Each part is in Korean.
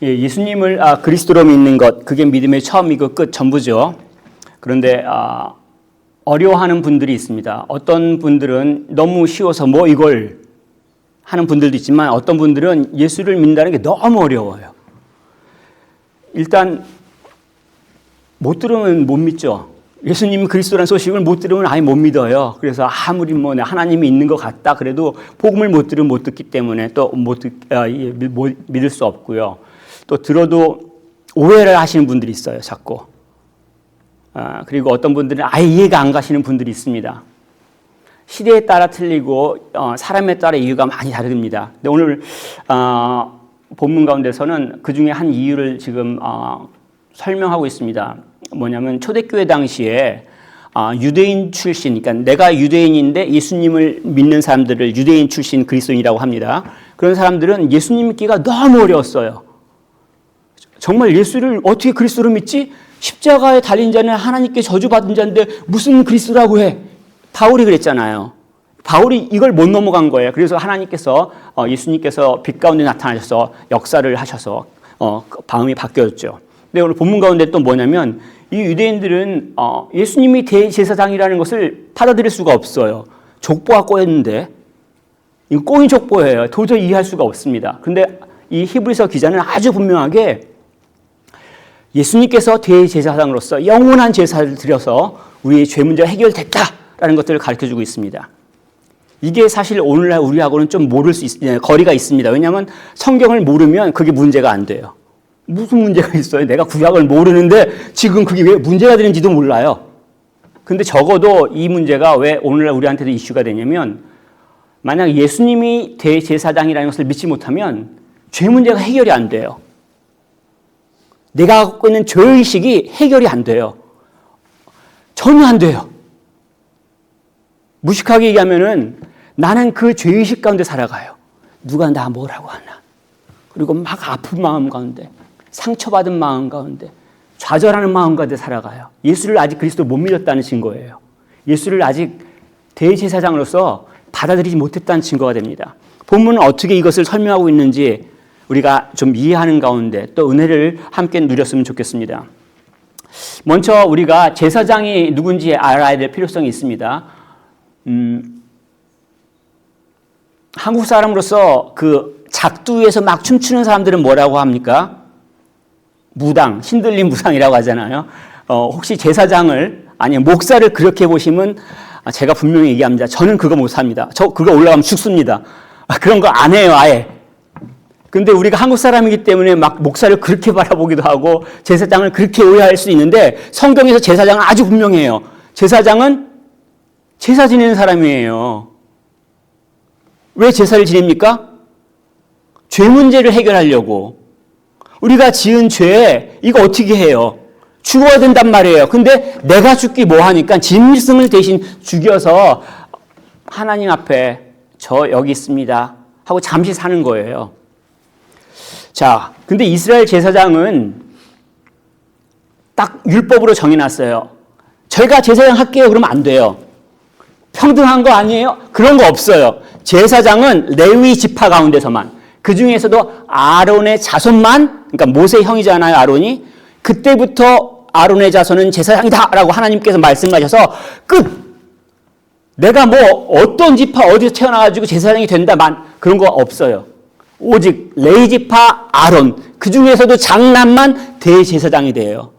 예수님을 그리스도로 믿는 것, 그게 믿음의 처음이고 끝 전부죠. 그런데 어려워하는 분들이 있습니다. 어떤 분들은 너무 쉬워서 뭐 이걸 하는 분들도 있지만 어떤 분들은 예수를 믿는다는 게 너무 어려워요. 일단 못 들으면 못 믿죠. 예수님 그리스도라는 소식을 못 들으면 아예 못 믿어요. 그래서 아무리 뭐 하나님이 있는 것 같다 그래도 복음을 못 들으면 못 듣기 때문에 또 믿을 수 없고요. 또 들어도 오해를 하시는 분들이 있어요, 자꾸. 그리고 어떤 분들은 아예 이해가 안 가시는 분들이 있습니다. 시대에 따라 틀리고 사람에 따라 이유가 많이 다릅니다. 근데 오늘 본문 가운데서는 그 중에 한 이유를 지금 설명하고 있습니다. 뭐냐면 초대교회 당시에 유대인 출신, 그러니까 내가 유대인인데 예수님을 믿는 사람들을 유대인 출신 그리스도인이라고 합니다. 그런 사람들은 예수님 믿기가 너무 어려웠어요. 정말 예수를 어떻게 그리스도로 믿지? 십자가에 달린 자는 하나님께 저주받은 자인데 무슨 그리스도라고 해? 바울이 그랬잖아요. 바울이 이걸 못 넘어간 거예요. 그래서 하나님께서 예수님께서 빛 가운데 나타나셔서 역사를 하셔서 마음이 바뀌었죠. 근데 오늘 본문 가운데 또 뭐냐면 이 유대인들은 예수님이 대제사장이라는 것을 받아들일 수가 없어요. 족보가 꼬였는데 이거 꼬인 족보예요. 도저히 이해할 수가 없습니다. 그런데 이 히브리서 기자는 아주 분명하게 예수님께서 대제사장으로서 영원한 제사를 드려서 우리의 죄 문제가 해결됐다라는 것들을 가르쳐주고 있습니다. 이게 사실 오늘날 우리하고는 좀 모를 수 거리가 있습니다. 왜냐하면 성경을 모르면 그게 문제가 안 돼요. 무슨 문제가 있어요? 내가 구약을 모르는데 지금 그게 왜 문제가 되는지도 몰라요. 근데 적어도 이 문제가 왜 오늘날 우리한테도 이슈가 되냐면 만약 예수님이 대제사장이라는 것을 믿지 못하면 죄 문제가 해결이 안 돼요. 내가 갖고 있는 죄의식이 해결이 안 돼요. 전혀 안 돼요. 무식하게 얘기하면은 나는 그 죄의식 가운데 살아가요. 누가 나 뭐라고 하나. 그리고 막 아픈 마음 가운데, 상처받은 마음 가운데, 좌절하는 마음 가운데 살아가요. 예수를 아직 그리스도 못 믿었다는 증거예요. 예수를 아직 대제사장으로서 받아들이지 못했다는 증거가 됩니다. 본문은 어떻게 이것을 설명하고 있는지 우리가 좀 이해하는 가운데 또 은혜를 함께 누렸으면 좋겠습니다. 먼저 우리가 제사장이 누군지 알아야 될 필요성이 있습니다. 한국 사람으로서 그 작두에서 막 춤추는 사람들은 뭐라고 합니까? 무당, 신들린 무당이라고 하잖아요. 혹시 제사장을 아니면 목사를 그렇게 보시면 제가 분명히 얘기합니다. 저는 그거 못합니다. 저 그거 올라가면 죽습니다. 그런 거 안 해요, 아예. 근데 우리가 한국 사람이기 때문에 막 목사를 그렇게 바라보기도 하고 제사장을 그렇게 오해할 수 있는데 성경에서 제사장은 아주 분명해요. 제사장은 제사 지내는 사람이에요. 왜 제사를 지냅니까? 죄 문제를 해결하려고. 우리가 지은 죄 이거 어떻게 해요? 죽어야 된단 말이에요. 근데 내가 죽기 뭐하니까 짐승을 대신 죽여서 하나님 앞에 저 여기 있습니다 하고 잠시 사는 거예요. 자, 근데 이스라엘 제사장은 딱 율법으로 정해놨어요. 저희가 제사장 할게요. 그러면 안 돼요. 평등한 거 아니에요? 그런 거 없어요. 제사장은 레위 지파 가운데서만, 그 중에서도 아론의 자손만, 그러니까 모세 형이잖아요, 아론이. 그때부터 아론의 자손은 제사장이다라고 하나님께서 말씀하셔서 끝! 내가 뭐 어떤 지파 어디서 태어나가지고 제사장이 된다만 그런 거 없어요. 오직 레위 지파 아론, 그 중에서도 장남만 대제사장이 돼요.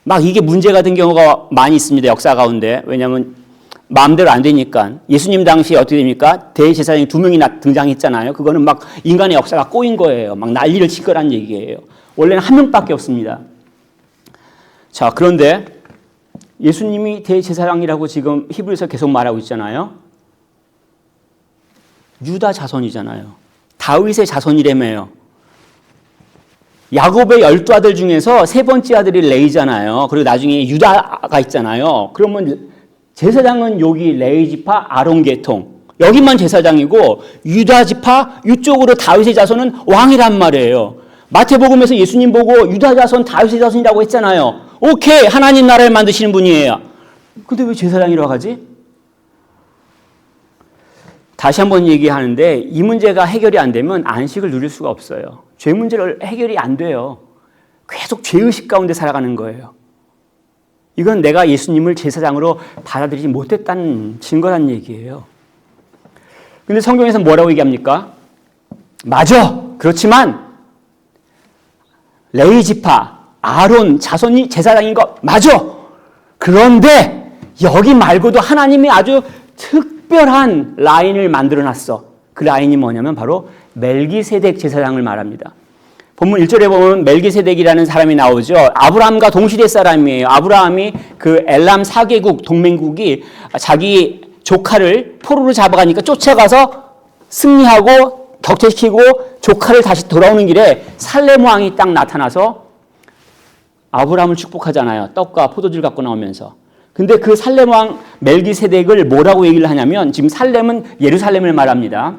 막 이게 문제가 된 경우가 많이 있습니다, 역사 가운데. 왜냐하면 마음대로 안 되니까. 예수님 당시에 어떻게 됩니까? 대제사장이 2명이 등장했잖아요. 그거는 막 인간의 역사가 꼬인 거예요. 막 난리를 칠 거란 얘기예요. 원래는 한 명밖에 없습니다. 자, 그런데 예수님이 대제사장이라고 지금 히브리서 계속 말하고 있잖아요. 유다 자손이잖아요. 다윗의 자손이라며요. 야곱의 12아들 중에서 세 번째 아들이 레이잖아요. 그리고 나중에 유다가 있잖아요. 그러면 제사장은 여기 레위 지파 아론 계통, 여기만 제사장이고 유다 지파 이쪽으로 다윗의 자손은 왕이란 말이에요. 마태복음에서 예수님 보고 유다 자손 다윗의 자손이라고 했잖아요. 오케이, 하나님 나라를 만드시는 분이에요. 근데 왜 제사장이라고 하지? 다시 한번 얘기하는데 이 문제가 해결이 안 되면 안식을 누릴 수가 없어요. 죄 문제를 해결이 안 돼요. 계속 죄의식 가운데 살아가는 거예요. 이건 내가 예수님을 제사장으로 받아들이지 못했다는 증거란 얘기예요. 근데 성경에서 뭐라고 얘기합니까? 맞아. 그렇지만 레위 지파, 아론 자손이 제사장인 거 맞아. 그런데 여기 말고도 하나님이 아주 특별한 라인을 만들어놨어. 그 라인이 뭐냐면 바로 멜기세덱 제사장을 말합니다. 본문 1절에 보면 멜기세덱이라는 사람이 나오죠. 아브라함과 동시대 사람이에요. 아브라함이 그 엘람 4개국 동맹국이 자기 조카를 포로로 잡아가니까 쫓아가서 승리하고 격퇴시키고 조카를 다시 돌아오는 길에 살렘 왕이 딱 나타나서 아브라함을 축복하잖아요. 떡과 포도주를 갖고 나오면서. 근데 그 살렘 왕 멜기세덱을 뭐라고 얘기를 하냐면 지금 살렘은 예루살렘을 말합니다.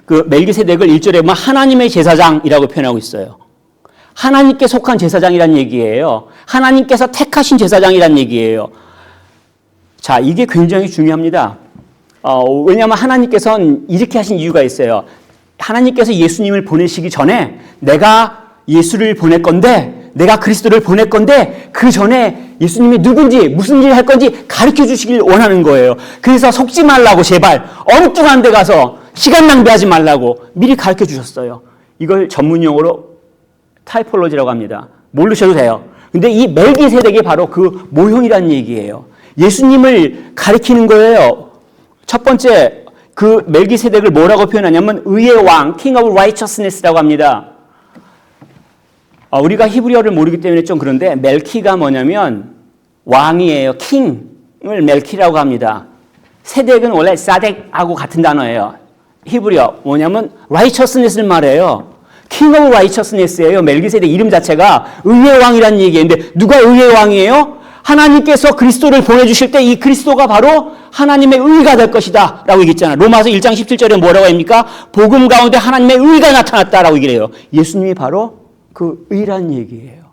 그 멜기세덱을 1절에 보면 하나님의 제사장이라고 표현하고 있어요. 하나님께 속한 제사장이란 얘기예요. 하나님께서 택하신 제사장이란 얘기예요. 자, 이게 굉장히 중요합니다. 왜냐하면 하나님께서는 이렇게 하신 이유가 있어요. 하나님께서 예수님을 보내시기 전에 내가 예수를 보낼 건데, 내가 그리스도를 보낼 건데 그 전에 예수님이 누군지 무슨 일을 할 건지 가르쳐 주시길 원하는 거예요. 그래서 속지 말라고 제발 엉뚱한 데 가서 시간 낭비하지 말라고 미리 가르쳐 주셨어요. 이걸 전문용어로 타이폴로지라고 합니다. 모르셔도 돼요. 근데 이 멜기세덱이 바로 그 모형이라는 얘기예요. 예수님을 가리키는 거예요. 첫 번째, 그 멜기세덱을 뭐라고 표현하냐면 의의 왕, King of Righteousness라고 합니다. 우리가 히브리어를 모르기 때문에 좀 그런데 멜키가 뭐냐면 왕이에요. 킹을 멜키라고 합니다. 세덱은 원래 사덱하고 같은 단어예요. 히브리어 뭐냐면 righteousness를 말해요. King of Righteousness예요. 멜기세덱 이름 자체가 의의 왕이라는 얘기인데 누가 의의 왕이에요? 하나님께서 그리스도를 보내주실 때 이 그리스도가 바로 하나님의 의가 될 것이다 라고 얘기했잖아요. 로마서 1장 17절에 뭐라고 합니까? 복음 가운데 하나님의 의가 나타났다라고 얘기를 해요. 예수님이 바로 그 의란 얘기예요.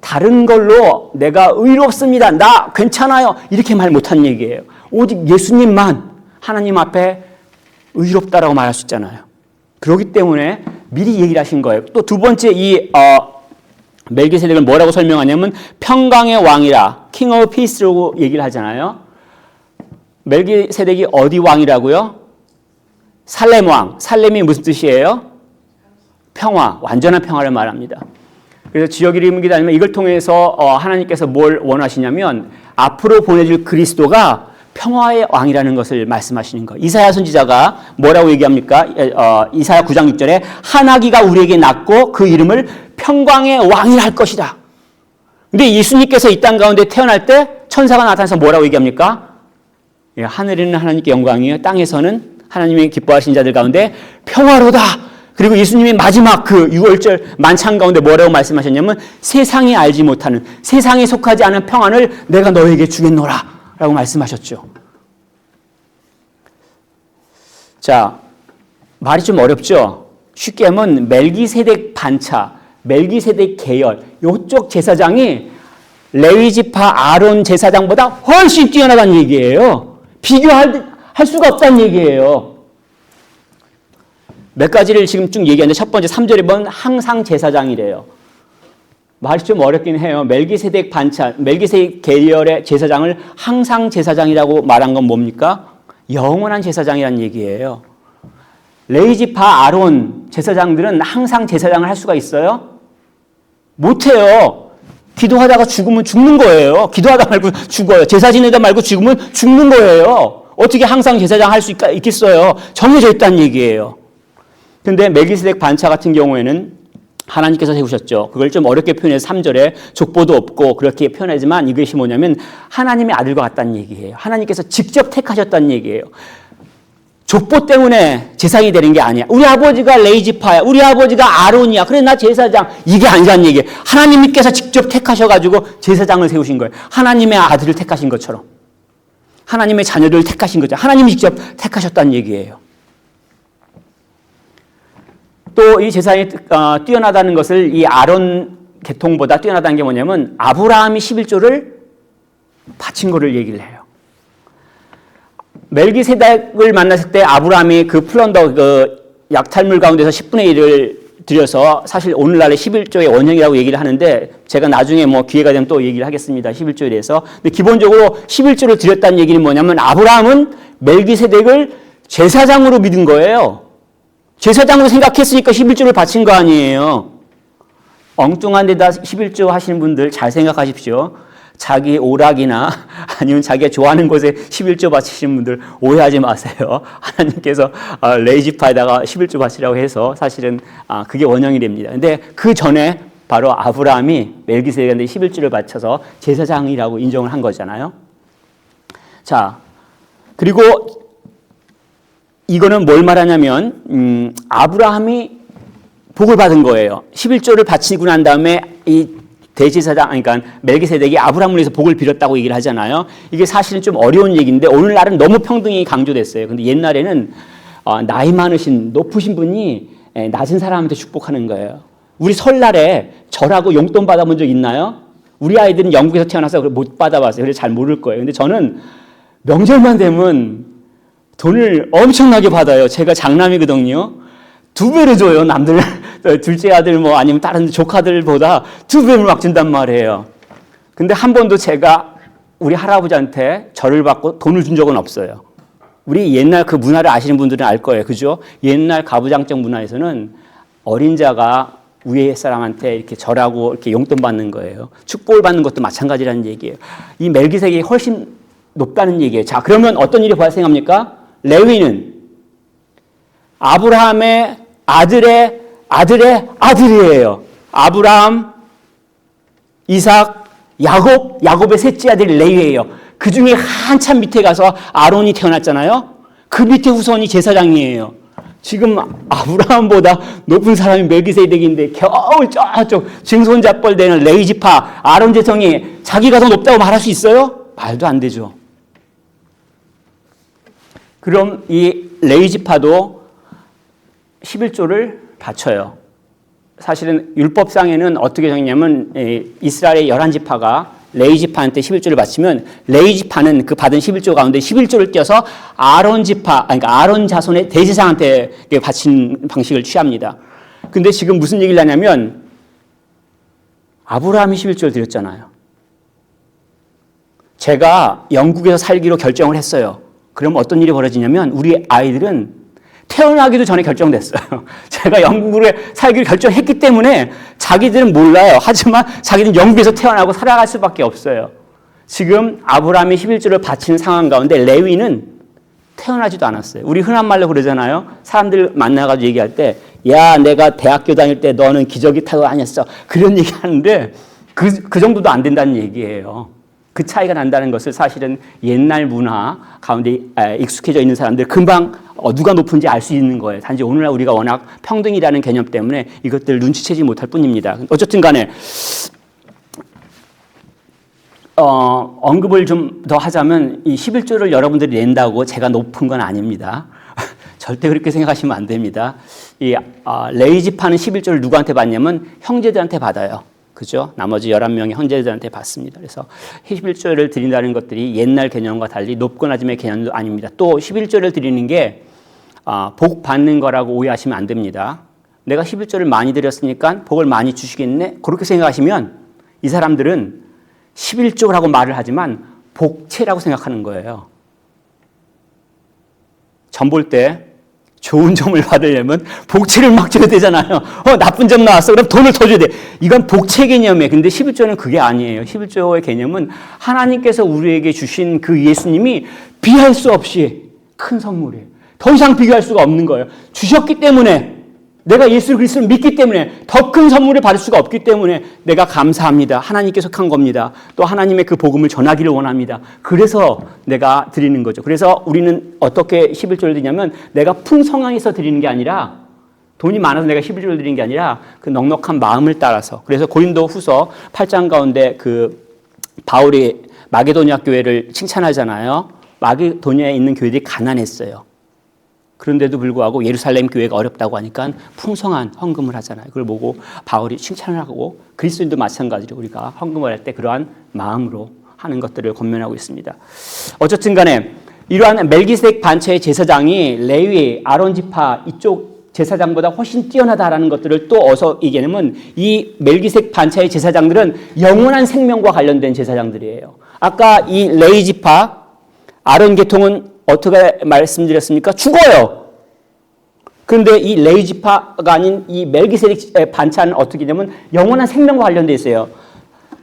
다른 걸로 내가 의롭습니다. 나 괜찮아요. 이렇게 말 못한 얘기예요. 오직 예수님만 하나님 앞에 의롭다라고 말할 수 있잖아요. 그렇기 때문에 미리 얘기를 하신 거예요. 또 두 번째 이 멜기세덱을 뭐라고 설명하냐면 평강의 왕이라 King of Peace라고 얘기를 하잖아요. 멜기세덱이 어디 왕이라고요? 살렘 왕. 살렘이 무슨 뜻이에요? 평화, 완전한 평화를 말합니다. 그래서 지역 이름이기도 하지만 이걸 통해서 하나님께서 뭘 원하시냐면 앞으로 보내줄 그리스도가 평화의 왕이라는 것을 말씀하시는 거예요. 이사야 선지자가 뭐라고 얘기합니까? 이사야 9장 6절에 한 아기가 우리에게 낳고 그 이름을 평강의 왕이라 할 것이다. 근데 예수님께서 이 땅 가운데 태어날 때 천사가 나타나서 뭐라고 얘기합니까? 예, 하늘에는 하나님께 영광이요 땅에서는 하나님의 기뻐하신 자들 가운데 평화로다. 그리고 예수님이 마지막 그 6월절 만찬 가운데 뭐라고 말씀하셨냐면 세상이 알지 못하는 세상에 속하지 않은 평안을 내가 너에게 주겠노라 라고 말씀하셨죠. 자, 말이 좀 어렵죠? 쉽게 하면 멜기세덱 반차, 멜기세덱 계열 이쪽 제사장이 레위지파 아론 제사장보다 훨씬 뛰어나다는 얘기예요. 비교할 수가 없다는 얘기예요. 몇 가지를 지금 쭉 얘기하는데 첫 번째 3절에 보면 항상 제사장이래요. 말이 좀 어렵긴 해요. 멜기세덱 반차, 멜기세덱 계열의 제사장을 항상 제사장이라고 말한 건 뭡니까? 영원한 제사장이라는 얘기예요. 레위지파 아론 제사장들은 항상 제사장을 할 수가 있어요? 못해요. 기도하다가 죽으면 죽는 거예요. 기도하다 말고 죽어요. 제사 지내다 말고 죽으면 죽는 거예요. 어떻게 항상 제사장 할 수 있겠어요? 정해져 있다는 얘기예요. 근데 멜기세덱 반차 같은 경우에는 하나님께서 세우셨죠. 그걸 좀 어렵게 표현해서 3절에 족보도 없고 그렇게 표현하지만 이것이 뭐냐면 하나님의 아들과 같다는 얘기예요. 하나님께서 직접 택하셨다는 얘기예요. 족보 때문에 제사장이 되는 게 아니야. 우리 아버지가 레위지파야. 우리 아버지가 아론이야. 그래 나 제사장. 이게 아니라는 얘기예요. 하나님께서 직접 택하셔가지고 제사장을 세우신 거예요. 하나님의 아들을 택하신 것처럼. 하나님의 자녀들을 택하신 거죠. 하나님이 직접 택하셨다는 얘기예요. 또 이 제사장이 뛰어나다는 것을 이 아론 계통보다 뛰어나다는 게 뭐냐면 아브라함이 11조를 바친 거를 얘기를 해요. 멜기세덱을 만났을 때 아브라함이 그 플런더 그 약탈물 가운데서 10분의 1을 드려서 사실 오늘날의 11조의 원형이라고 얘기를 하는데 제가 나중에 뭐 기회가 되면 또 얘기를 하겠습니다. 11조에 대해서. 근데 기본적으로 11조를 드렸다는 얘기는 뭐냐면 아브라함은 멜기세덱을 제사장으로 믿은 거예요. 제사장으로 생각했으니까 11조를 바친 거 아니에요. 엉뚱한 데다 11조 하시는 분들 잘 생각하십시오. 자기 오락이나 아니면 자기가 좋아하는 곳에 11조 바치시는 분들 오해하지 마세요. 하나님께서 레이지파에다가 11조 바치라고 해서 사실은 그게 원형이 됩니다. 근데 그 전에 바로 아브라함이 멜기세덱한테 11조를 바쳐서 제사장이라고 인정을 한 거잖아요. 자, 그리고 이거는 뭘 말하냐면 아브라함이 복을 받은 거예요. 11조를 바치고 난 다음에 이 대제사장, 그러니까 멜기세덱이 아브라함을 위해서 복을 빌었다고 얘기를 하잖아요. 이게 사실은 좀 어려운 얘기인데 오늘날은 너무 평등이 강조됐어요. 근데 옛날에는 나이 많으신 높으신 분이 낮은 사람한테 축복하는 거예요. 우리 설날에 절하고 용돈 받아본 적 있나요? 우리 아이들은 영국에서 태어나서 못 받아봤어요. 그래서 잘 모를 거예요. 근데 저는 명절만 되면 돈을 엄청나게 받아요. 제가 장남이거든요. 2배로 줘요. 남들 둘째 아들 뭐 아니면 다른 조카들보다 2배를 막 준단 말이에요. 근데 한 번도 제가 우리 할아버지한테 절을 받고 돈을 준 적은 없어요. 우리 옛날 그 문화를 아시는 분들은 알 거예요. 그죠? 옛날 가부장적 문화에서는 어린 자가 위에 사람한테 이렇게 절하고 이렇게 용돈 받는 거예요. 축복을 받는 것도 마찬가지라는 얘기예요. 이 멜기세덱이 훨씬 높다는 얘기예요. 자, 그러면 어떤 일이 발생합니까? 레위는 아브라함의 아들의 아들이에요. 아브라함, 이삭, 야곱의 셋째 아들이 레위예요. 그 중에 한참 밑에 가서 아론이 태어났잖아요. 그 밑에 후손이 제사장이에요. 지금 아브라함보다 높은 사람이 멜기세덱인데 겨우 저쪽 증손잡벌 되는 레위지파 아론 제성이 자기가 더 높다고 말할 수 있어요? 말도 안 되죠. 그럼 이 레위지파도 11조를 바쳐요. 사실은 율법상에는 어떻게 정했냐면 이스라엘의 11지파가 레위지파한테 11조를 바치면 레위지파는 그 받은 11조 가운데 11조를 떼어서 아론지파, 그러니까 아론 자손의 대제사장한테 바친 방식을 취합니다. 근데 지금 무슨 얘기를 하냐면 아브라함이 11조를 드렸잖아요. 제가 영국에서 살기로 결정을 했어요. 그럼 어떤 일이 벌어지냐면 우리 아이들은 태어나기도 전에 결정됐어요. 제가 영국으로 살기를 결정했기 때문에 자기들은 몰라요. 하지만 자기들은 영국에서 태어나고 살아갈 수밖에 없어요. 지금 아브라함이 11조를 바치는 상황 가운데 레위는 태어나지도 않았어요. 우리 흔한 말로 그러잖아요. 사람들 만나가지고 얘기할 때 야, 내가 대학교 다닐 때 너는 기저귀 타고 다녔어. 그런 얘기 하는데 그 정도도 안 된다는 얘기예요. 그 차이가 난다는 것을 사실은 옛날 문화 가운데 익숙해져 있는 사람들 금방 누가 높은지 알 수 있는 거예요. 단지 오늘날 우리가 워낙 평등이라는 개념 때문에 이것들을 눈치채지 못할 뿐입니다. 어쨌든 간에 언급을 좀 더 하자면 이 11조를 여러분들이 낸다고 제가 높은 건 아닙니다. 절대 그렇게 생각하시면 안 됩니다. 이 레위지파는 11조를 누구한테 받냐면 형제들한테 받아요. 그죠? 나머지 11명의 형제들한테 받습니다. 그래서 11조를 드린다는 것들이 옛날 개념과 달리 높거나 짐의 개념도 아닙니다. 또 11조를 드리는 게 복 받는 거라고 오해하시면 안 됩니다. 내가 11조를 많이 드렸으니까 복을 많이 주시겠네? 그렇게 생각하시면 이 사람들은 11조라고 말을 하지만 복채라고 생각하는 거예요. 점 볼 때 좋은 점을 받으려면 복채를 막 줘야 되잖아요. 나쁜 점 나왔어. 그럼 돈을 더 줘야 돼. 이건 복채 개념이에요. 근데 11조는 그게 아니에요. 11조의 개념은 하나님께서 우리에게 주신 그 예수님이 비할 수 없이 큰 선물이에요. 더 이상 비교할 수가 없는 거예요. 주셨기 때문에 내가 예수 그리스도를 믿기 때문에 더 큰 선물을 받을 수가 없기 때문에 내가 감사합니다. 하나님께 속한 겁니다. 또 하나님의 그 복음을 전하기를 원합니다. 그래서 내가 드리는 거죠. 그래서 우리는 어떻게 11조를 드리냐면 내가 풍성해서 드리는 게 아니라 돈이 많아서 내가 11조를 드리는 게 아니라 그 넉넉한 마음을 따라서. 그래서 고린도 후서 8장 가운데 그 바울이 마게도니아 교회를 칭찬하잖아요. 마게도니아에 있는 교회들이 가난했어요. 그런데도 불구하고 예루살렘 교회가 어렵다고 하니까 풍성한 헌금을 하잖아요. 그걸 보고 바울이 칭찬을 하고 그리스도인도 마찬가지로 우리가 헌금을 할 때 그러한 마음으로 하는 것들을 권면하고 있습니다. 어쨌든 간에 이러한 멜기세덱 반차의 제사장이 레위, 아론 지파 이쪽 제사장보다 훨씬 뛰어나다라는 것들을 또 어서 얘기하면 이 멜기세덱 반차의 제사장들은 영원한 생명과 관련된 제사장들이에요. 아까 이 레위 지파, 아론 계통은 어떻게 말씀드렸습니까? 죽어요. 그런데 이 레위 지파가 아닌 이 멜기세덱 반차는 어떻게 되냐면 영원한 생명과 관련되어 있어요.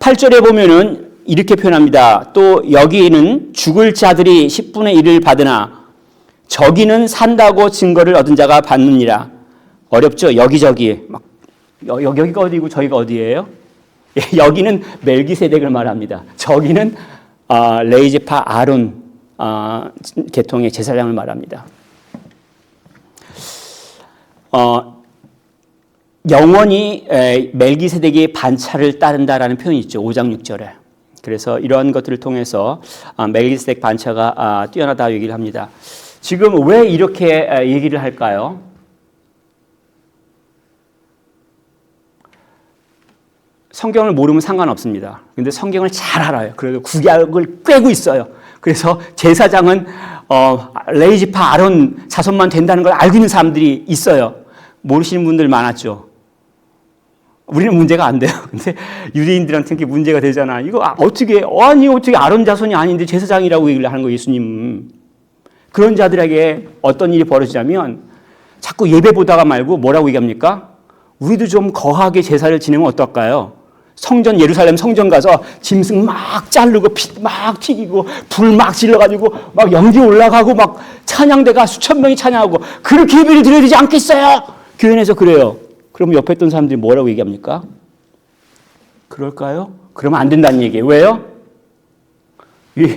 8절에 보면은 이렇게 표현합니다. 또 여기는 죽을 자들이 10분의 1을 받으나 저기는 산다고 증거를 얻은 자가 받느니라. 어렵죠? 여기저기. 여기가 어디고 저기가 어디예요? 여기는 멜기세덱을 말합니다. 저기는 레위 지파 아론 계통의 제사장을 말합니다. 영원히 멜기세덱의 반차를 따른다라는 표현이 있죠. 5장 6절에. 그래서 이러한 것들을 통해서 멜기세덱 반차가 뛰어나다 얘기를 합니다. 지금 왜 이렇게 얘기를 할까요? 성경을 모르면 상관없습니다. 그런데 성경을 잘 알아요. 그래서 구약을 꿰고 있어요. 그래서 제사장은 레위 지파 아론 자손만 된다는 걸 알고 있는 사람들이 있어요. 모르시는 분들 많았죠. 우리는 문제가 안 돼요. 근데 유대인들한테는 그게 문제가 되잖아. 이거 어떻게 아론 자손이 아닌데 제사장이라고 얘기를 하는 거예요, 예수님. 그런 자들에게 어떤 일이 벌어지냐면 자꾸 예배 보다가 말고 뭐라고 얘기합니까? 우리도 좀 거하게 제사를 지내면 어떨까요? 성전, 예루살렘 성전 가서 짐승 막 자르고 피 막 튀기고 불 막 질러가지고 막 연기 올라가고 막 찬양대가 수천 명이 찬양하고 그렇게 예배를 드려야 되지 않겠어요? 교회 내에서 그래요. 그럼 옆에 있던 사람들이 뭐라고 얘기합니까? 그럴까요? 그러면 안 된다는 얘기예요. 왜요? 이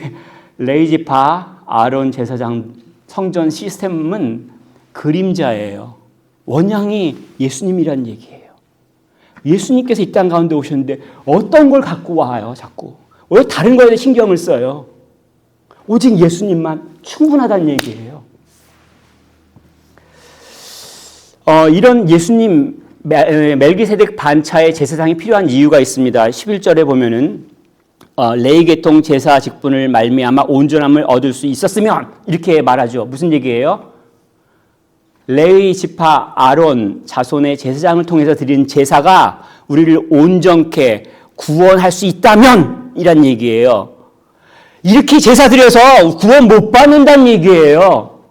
레위 지파 아론 제사장 성전 시스템은 그림자예요. 원양이 예수님이라는 얘기예요. 예수님께서 이 땅 가운데 오셨는데 어떤 걸 갖고 와요, 자꾸. 왜 다른 거에 신경을 써요? 오직 예수님만 충분하다는 얘기예요. 이런 예수님 멜기세덱 반차의 제사장이 필요한 이유가 있습니다. 11절에 보면은 레위 계통 제사 직분을 말미암아 온전함을 얻을 수 있었으면 이렇게 말하죠. 무슨 얘기예요? 레위 지파 아론 자손의 제사장을 통해서 드린 제사가 우리를 온전케 구원할 수 있다면 이란 얘기예요. 이렇게 제사 드려서 구원 못 받는다는 얘기예요.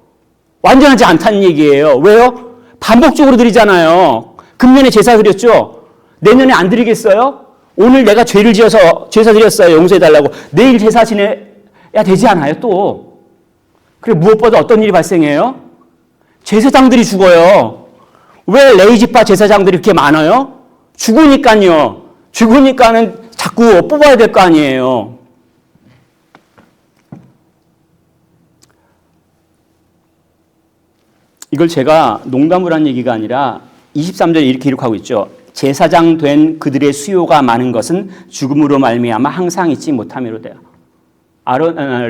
완전하지 않다는 얘기예요. 왜요? 반복적으로 드리잖아요. 금년에 제사 드렸죠? 내년에 안 드리겠어요? 오늘 내가 죄를 지어서 제사 드렸어요. 용서해달라고. 내일 제사 지내야 되지 않아요, 또? 그래, 무엇보다 어떤 일이 발생해요? 제사장들이 죽어요. 왜 레위 지파 제사장들이 이렇게 많아요? 죽으니까요. 죽으니까는 자꾸 뽑아야 될 거 아니에요. 이걸 제가 농담을 한 얘기가 아니라 23절에 이렇게 기록하고 있죠. 제사장 된 그들의 수요가 많은 것은 죽음으로 말미암아 항상 있지 못함으로 돼요.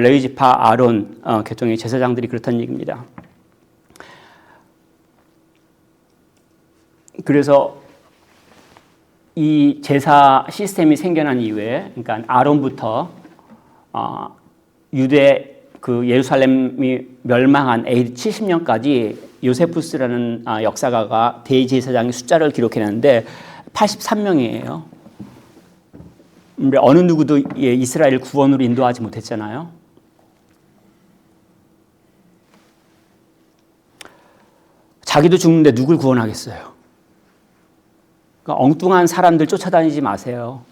레위 지파 아론 계통의 제사장들이 그렇다는 얘기입니다. 그래서 이 제사 시스템이 생겨난 이후에, 그러니까 아론부터 유대 그 예루살렘이 멸망한 AD 70년까지 요세푸스라는 역사가가 대제사장의 숫자를 기록해놨는데 83명이에요. 어느 누구도 이스라엘 구원으로 인도하지 못했잖아요. 자기도 죽는데 누굴 구원하겠어요? 그러니까 엉뚱한 사람들 쫓아다니지 마세요.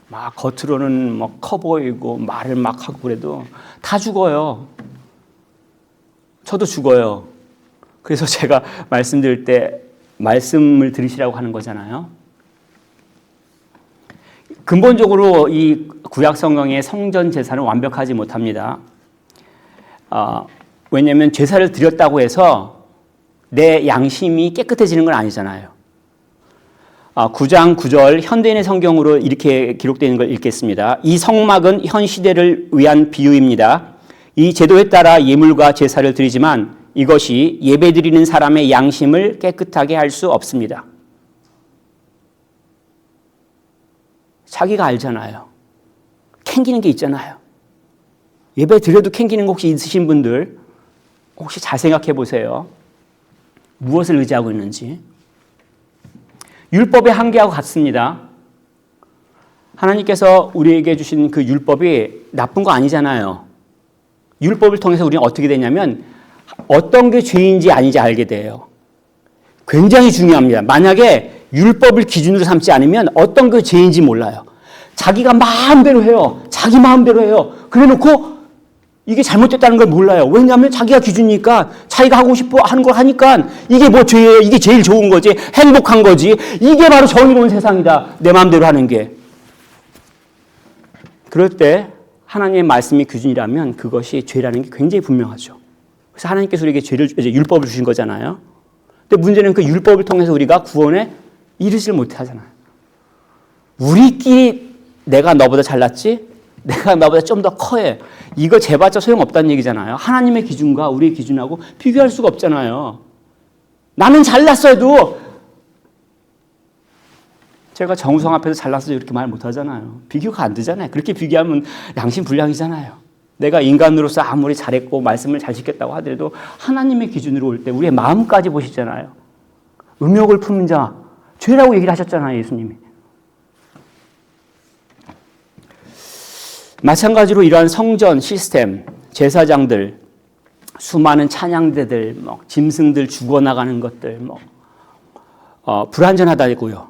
막 겉으로는 뭐 커 보이고 말을 막 하고 그래도 다 죽어요. 저도 죽어요. 그래서 제가 말씀드릴 때 말씀을 들으시라고 하는 거잖아요. 근본적으로 이 구약 성경의 성전 제사는 완벽하지 못합니다. 왜냐하면 제사를 드렸다고 해서 내 양심이 깨끗해지는 건 아니잖아요. 9장 9절 현대인의 성경으로 이렇게 기록되어 있는 걸 읽겠습니다. 이 성막은 현 시대를 위한 비유입니다. 이 제도에 따라 예물과 제사를 드리지만 이것이 예배드리는 사람의 양심을 깨끗하게 할 수 없습니다. 자기가 알잖아요. 캥기는 게 있잖아요. 예배 드려도 캥기는 거 혹시 있으신 분들 혹시 잘 생각해 보세요. 무엇을 의지하고 있는지. 율법의 한계하고 같습니다. 하나님께서 우리에게 주신 그 율법이 나쁜 거 아니잖아요. 율법을 통해서 우리는 어떻게 되냐면 어떤 게 죄인지 아닌지 알게 돼요. 굉장히 중요합니다. 만약에 율법을 기준으로 삼지 않으면 어떤 게 죄인지 몰라요. 자기가 마음대로 해요. 자기 마음대로 해요. 그래놓고 이게 잘못됐다는 걸 몰라요. 왜냐하면 자기가 기준이니까 자기가 하고 싶어 하는 걸 하니까 이게 뭐 죄예요. 이게 제일 좋은 거지. 행복한 거지. 이게 바로 정의로운 세상이다. 내 마음대로 하는 게. 그럴 때 하나님의 말씀이 기준이라면 그것이 죄라는 게 굉장히 분명하죠. 그래서 하나님께서 우리에게 율법을 주신 거잖아요. 근데 문제는 그 율법을 통해서 우리가 구원에 이르지를 못하잖아요. 우리끼리 내가 너보다 잘났지? 내가 너보다 좀 더 커해. 이거 재봤자 소용없다는 얘기잖아요. 하나님의 기준과 우리의 기준하고 비교할 수가 없잖아요. 나는 잘났어도 제가 정우성 앞에서 잘났어도 이렇게 말 못하잖아요. 비교가 안 되잖아요. 그렇게 비교하면 양심불량이잖아요. 내가 인간으로서 아무리 잘했고 말씀을 잘 지켰다고 하더라도 하나님의 기준으로 올 때 우리의 마음까지 보시잖아요. 음욕을 품는 자, 죄라고 얘기를 하셨잖아요. 예수님이. 마찬가지로 이러한 성전 시스템, 제사장들, 수많은 찬양대들, 짐승들 죽어나가는 것들, 불완전하다고요.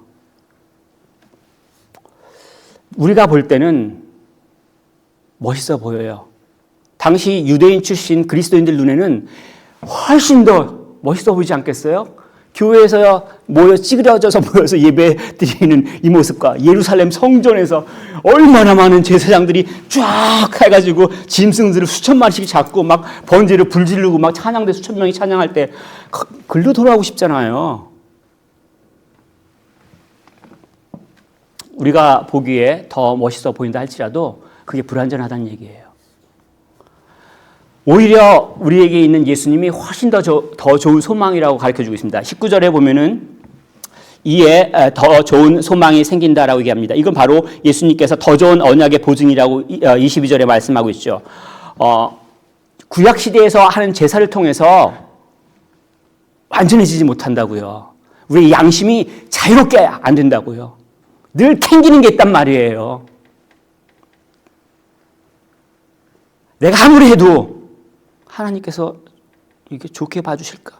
우리가 볼 때는 멋있어 보여요. 당시 유대인 출신 그리스도인들 눈에는 훨씬 더 멋있어 보이지 않겠어요? 교회에서 찌그러져서 모여서 예배 드리는 이 모습과 예루살렘 성전에서 얼마나 많은 제사장들이 쫙 해가지고 짐승들을 수천 마리씩 잡고 막 번제를 불지르고 막 찬양대 수천 명이 찬양할 때 글로 돌아가고 싶잖아요. 우리가 보기에 더 멋있어 보인다 할지라도 그게 불완전하다는 얘기예요. 오히려 우리에게 있는 예수님이 훨씬 더 좋은 소망이라고 가르쳐주고 있습니다. 19절에 보면은 이에 더 좋은 소망이 생긴다라고 얘기합니다. 이건 바로 예수님께서 더 좋은 언약의 보증이라고 22절에 말씀하고 있죠. 구약시대에서 하는 제사를 통해서 완전해지지 못한다고요. 우리의 양심이 자유롭게 안 된다고요. 늘 캥기는 게 있단 말이에요. 내가 아무리 해도 하나님께서 이게 좋게 봐주실까?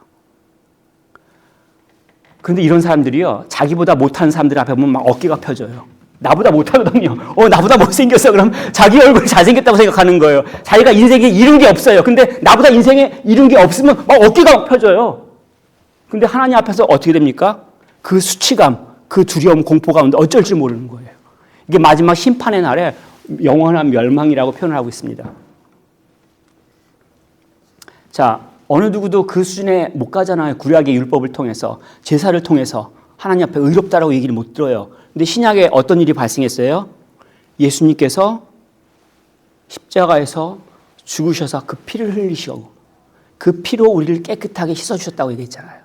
그런데 이런 사람들이요, 자기보다 못한 사람들 앞에 보면 막 어깨가 펴져요. 나보다 못하거든요. 나보다 못생겼어. 그럼 자기 얼굴이 잘생겼다고 생각하는 거예요. 자기가 인생에 이룬 게 없어요. 근데 나보다 인생에 이룬 게 없으면 막 어깨가 펴져요. 근데 하나님 앞에서 어떻게 됩니까? 그 수치감, 그 두려움, 공포 가운데 어쩔 줄 모르는 거예요. 이게 마지막 심판의 날에 영원한 멸망이라고 표현을 하고 있습니다. 자, 어느 누구도 그 수준에 못 가잖아요. 구약의 율법을 통해서, 제사를 통해서 하나님 앞에 의롭다라고 얘기를 못 들어요. 근데 신약에 어떤 일이 발생했어요? 예수님께서 십자가에서 죽으셔서 그 피를 흘리시고 그 피로 우리를 깨끗하게 씻어주셨다고 얘기했잖아요.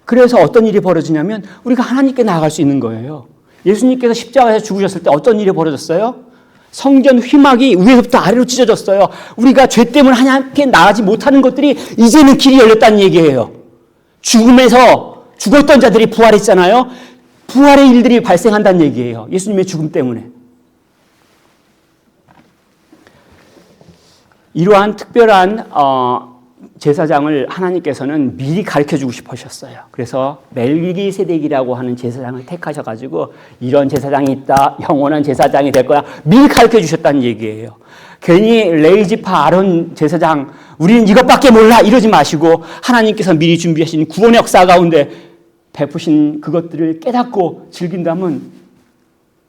그래서 어떤 일이 벌어지냐면 우리가 하나님께 나아갈 수 있는 거예요. 예수님께서 십자가에서 죽으셨을 때 어떤 일이 벌어졌어요? 성전 휘막이 위에서부터 아래로 찢어졌어요. 우리가 죄 때문에 하나님께 나아가지 못하는 것들이 이제는 길이 열렸다는 얘기예요. 죽음에서 죽었던 자들이 부활했잖아요. 부활의 일들이 발생한다는 얘기예요. 예수님의 죽음 때문에. 이러한 특별한 제사장을 하나님께서는 미리 가르쳐주고 싶으셨어요. 그래서 멜기세덱이라고 하는 제사장을 택하셔가지고 이런 제사장이 있다, 영원한 제사장이 될 거야, 미리 가르쳐주셨다는 얘기예요. 괜히 레이지파 아론 제사장 우리는 이것밖에 몰라 이러지 마시고 하나님께서 미리 준비하신 구원의 역사 가운데 베푸신 그것들을 깨닫고 즐긴다면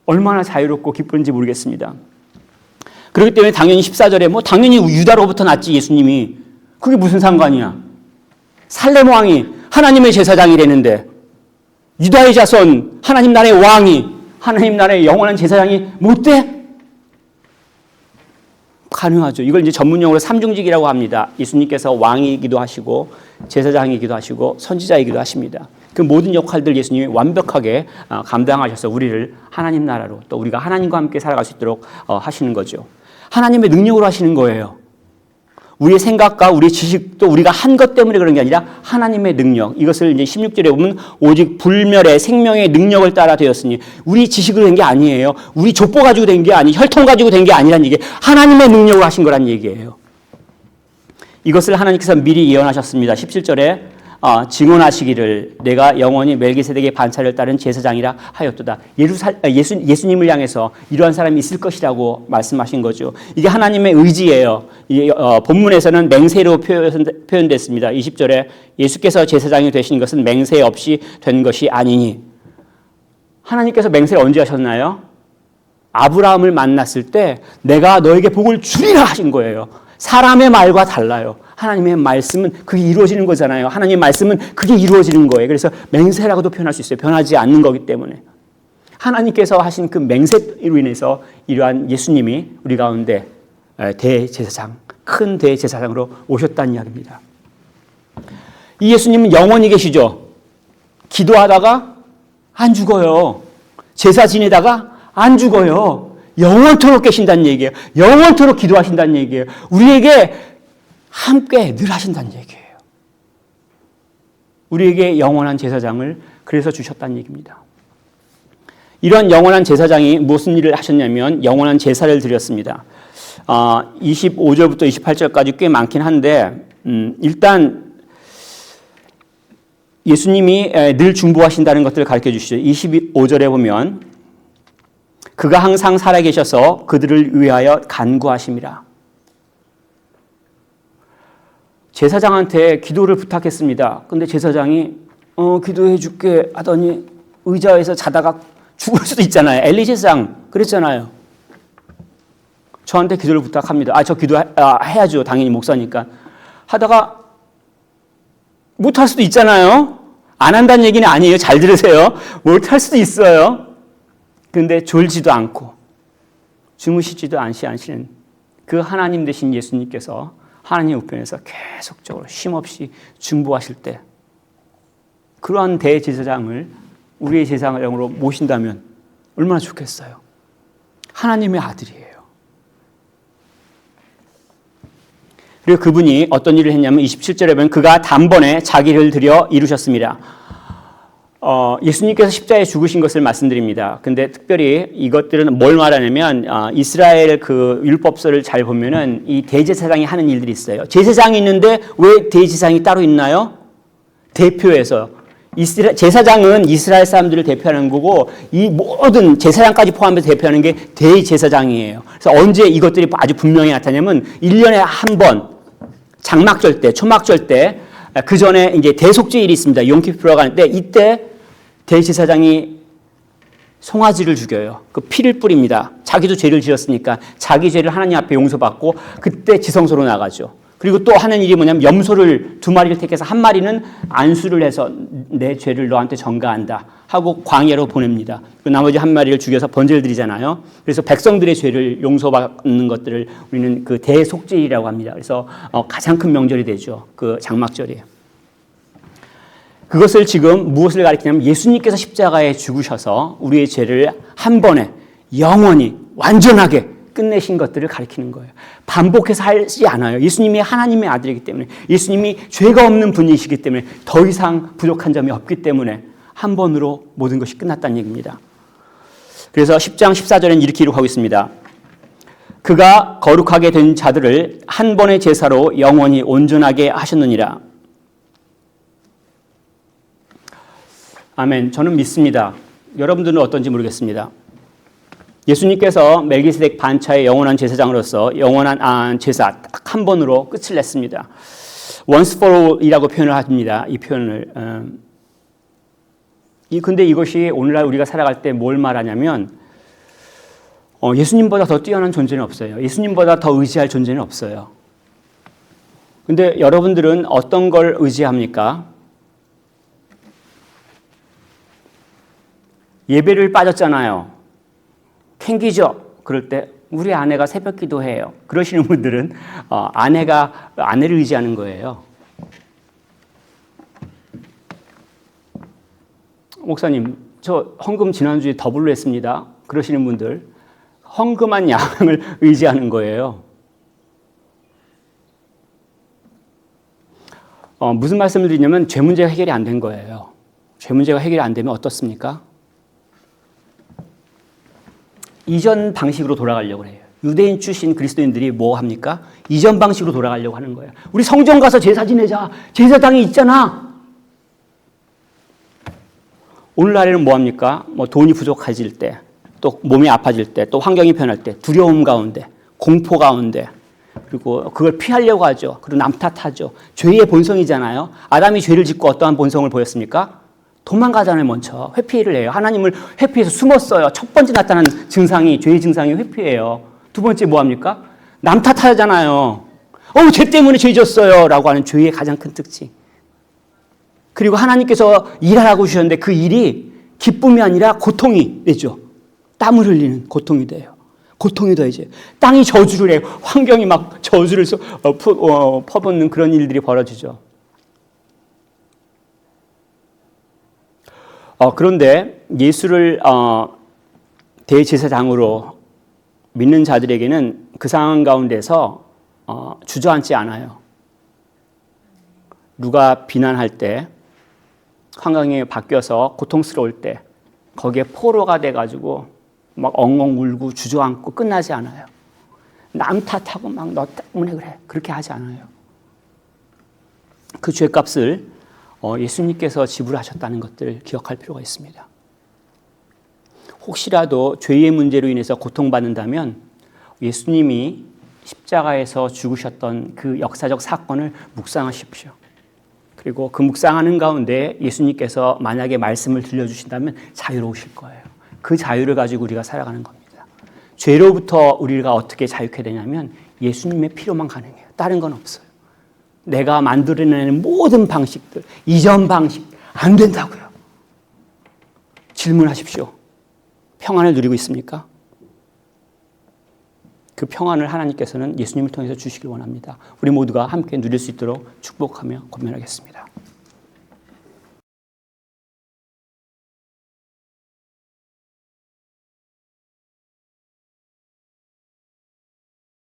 얼마나 자유롭고 기쁜지 모르겠습니다. 그렇기 때문에 당연히 14절에 당연히 유다로부터 났지 예수님이. 그게 무슨 상관이야? 살렘 왕이 하나님의 제사장이 되는데 유다의 자손 하나님 나라의 왕이 하나님 나라의 영원한 제사장이 못 돼? 가능하죠. 이걸 이제 전문용어로 삼중직이라고 합니다. 예수님께서 왕이기도 하시고 제사장이기도 하시고 선지자이기도 하십니다. 그 모든 역할들 예수님이 완벽하게 감당하셔서 우리를 하나님 나라로 또 우리가 하나님과 함께 살아갈 수 있도록 하시는 거죠. 하나님의 능력으로 하시는 거예요. 우리의 생각과 우리의 지식도 우리가 한 것 때문에 그런 게 아니라 하나님의 능력. 이것을 이제 16절에 보면 오직 불멸의 생명의 능력을 따라 되었으니 우리 지식으로 된 게 아니에요. 우리 족보 가지고 된 게 혈통 가지고 된 게 아니란 얘기예요. 하나님의 능력으로 하신 거란 얘기예요. 이것을 하나님께서 미리 예언하셨습니다. 17절에 증언하시기를 내가 영원히 멜기세덱의 반차를 따른 제사장이라 하였도다. 예수님을 향해서 이러한 사람이 있을 것이라고 말씀하신 거죠. 이게 하나님의 의지예요. 본문에서는 맹세로 표현됐습니다. 20절에 예수께서 제사장이 되신 것은 맹세 없이 된 것이 아니니. 하나님께서 맹세를 언제 하셨나요? 아브라함을 만났을 때 내가 너에게 복을 주리라 하신 거예요. 사람의 말과 달라요. 하나님의 말씀은 그게 이루어지는 거잖아요. 하나님의 말씀은 그게 이루어지는 거예요. 그래서 맹세라고도 표현할 수 있어요. 변하지 않는 거기 때문에. 하나님께서 하신 그 맹세로 인해서 이러한 예수님이 우리 가운데 대제사장, 큰 대제사장으로 오셨다는 이야기입니다. 이 예수님은 영원히 계시죠. 기도하다가 안 죽어요. 제사 지내다가 안 죽어요. 영원토록 계신다는 얘기예요. 영원토록 기도하신다는 얘기예요. 우리에게 함께 늘 하신다는 얘기예요. 우리에게 영원한 제사장을 그래서 주셨다는 얘기입니다. 이런 영원한 제사장이 무슨 일을 하셨냐면 영원한 제사를 드렸습니다. 25절부터 28절까지 꽤 많긴 한데 일단 예수님이 늘 중보하신다는 것들을 가르쳐 주시죠. 25절에 보면 그가 항상 살아계셔서 그들을 위하여 간구하심이라. 제사장한테 기도를 부탁했습니다. 근데 제사장이 기도해 줄게 하더니 의자에서 자다가 죽을 수도 있잖아요. 엘리 제사장 그랬잖아요. 저한테 기도를 부탁합니다. 저 기도해야죠. 당연히 목사니까. 하다가 못할 수도 있잖아요. 안 한다는 얘기는 아니에요. 잘 들으세요. 못할 수도 있어요. 그런데 졸지도 않고 주무시지도 않으시는 그 하나님 되신 예수님께서 하나님 우편에서 계속적으로 쉼없이 중보하실 때 그러한 대제사장을 우리의 제사장으로 모신다면 얼마나 좋겠어요. 하나님의 아들이에요. 그리고 그분이 어떤 일을 했냐면 27절에 보면 그가 단번에 자기를 들여 이루셨습니다. 예수님께서 십자가에 죽으신 것을 말씀드립니다. 근데 특별히 이것들은 뭘 말하냐면 이스라엘 그 율법서를 잘 보면은 이 대제사장이 하는 일들이 있어요. 제사장이 있는데 왜 대제사장이 따로 있나요? 대표해서 제사장은 이스라엘 사람들을 대표하는 거고 이 모든 제사장까지 포함해서 대표하는 게 대제사장이에요. 그래서 언제 이것들이 아주 분명히 나타나냐면 1년에 한 번 장막절 때, 초막절 때 그 전에 이제 대속죄일이 있습니다. 용키푸르가 갈 때 이때 대제사장이 송아지를 죽여요. 그 피를 뿌립니다. 자기도 죄를 지었으니까 자기 죄를 하나님 앞에 용서받고 그때 지성소로 나가죠. 그리고 또 하는 일이 뭐냐면 염소를 2마리를 택해서 한 마리는 안수를 해서 내 죄를 너한테 전가한다 하고 광야로 보냅니다. 그리고 나머지 한 마리를 죽여서 번제를 드리잖아요. 그래서 백성들의 죄를 용서받는 것들을 우리는 그 대속죄일이라고 합니다. 그래서 가장 큰 명절이 되죠. 그 장막절이에요. 그것을 지금 무엇을 가리키냐면 예수님께서 십자가에 죽으셔서 우리의 죄를 한 번에 영원히 완전하게 끝내신 것들을 가리키는 거예요. 반복해서 하지 않아요. 예수님이 하나님의 아들이기 때문에 예수님이 죄가 없는 분이시기 때문에 더 이상 부족한 점이 없기 때문에 한 번으로 모든 것이 끝났다는 얘기입니다. 그래서 10장 14절에는 이렇게 기록하고 있습니다. 그가 거룩하게 된 자들을 한 번의 제사로 영원히 온전하게 하셨느니라. 아멘. 저는 믿습니다. 여러분들은 어떤지 모르겠습니다. 예수님께서 멜기세덱 반차의 영원한 제사장으로서 영원한 제사 딱 한 번으로 끝을 냈습니다. Once for all이라고 표현을 합니다. 이 표현을. 근데 이것이 오늘날 우리가 살아갈 때 뭘 말하냐면 예수님보다 더 뛰어난 존재는 없어요. 예수님보다 더 의지할 존재는 없어요. 근데 여러분들은 어떤 걸 의지합니까? 예배를 빠졌잖아요. 캥기죠. 그럴 때 우리 아내가 새벽 기도해요. 그러시는 분들은 아내를 의지하는 거예요. 목사님, 저 헌금 지난주에 더블로 했습니다. 그러시는 분들 헝금한 양을 의지하는 거예요. 무슨 말씀을 드리냐면 죄 문제가 해결이 안 된 거예요. 죄 문제가 해결이 안 되면 어떻습니까? 이전 방식으로 돌아가려고 해요. 유대인 출신 그리스도인들이 뭐 합니까? 이전 방식으로 돌아가려고 하는 거예요. 우리 성전 가서 제사 지내자. 제사장이 있잖아. 오늘날에는 뭐 합니까? 뭐 돈이 부족해질 때, 또 몸이 아파질 때, 또 환경이 변할 때, 두려움 가운데, 공포 가운데, 그리고 그걸 피하려고 하죠. 그리고 남 탓하죠. 죄의 본성이잖아요. 아담이 죄를 짓고 어떠한 본성을 보였습니까? 도망가잖아요. 먼저 회피를 해요. 하나님을 회피해서 숨었어요. 첫 번째 나타난 증상이, 죄의 증상이 회피예요. 두 번째 뭐 합니까? 남 탓하잖아요. 죄 때문에 죄 졌어요 라고 하는 죄의 가장 큰 특징. 그리고 하나님께서 일하라고 주셨는데 그 일이 기쁨이 아니라 고통이 되죠. 땀을 흘리는 고통이 돼요. 고통이 더 이제 땅이 저주를 해요. 환경이 막 저주를 퍼붓는 그런 일들이 벌어지죠. 그런데 예수를 대제사장으로 믿는 자들에게는 그 상황 가운데서 주저앉지 않아요. 누가 비난할 때, 환경이 바뀌어서 고통스러울 때 거기에 포로가 돼가지고 막 엉엉 울고 주저앉고 끝나지 않아요. 남 탓하고 막 너 때문에 그래. 그렇게 하지 않아요. 그 죄값을 예수님께서 지불하셨다는 것들을 기억할 필요가 있습니다. 혹시라도 죄의 문제로 인해서 고통받는다면 예수님이 십자가에서 죽으셨던 그 역사적 사건을 묵상하십시오. 그리고 그 묵상하는 가운데 예수님께서 만약에 말씀을 들려주신다면 자유로우실 거예요. 그 자유를 가지고 우리가 살아가는 겁니다. 죄로부터 우리가 어떻게 자유케 되냐면 예수님의 피로만 가능해요. 다른 건 없어요. 내가 만들어내는 모든 방식들, 이전 방식 안 된다고요. 질문하십시오. 평안을 누리고 있습니까? 그 평안을 하나님께서는 예수님을 통해서 주시길 원합니다. 우리 모두가 함께 누릴 수 있도록 축복하며 권면하겠습니다.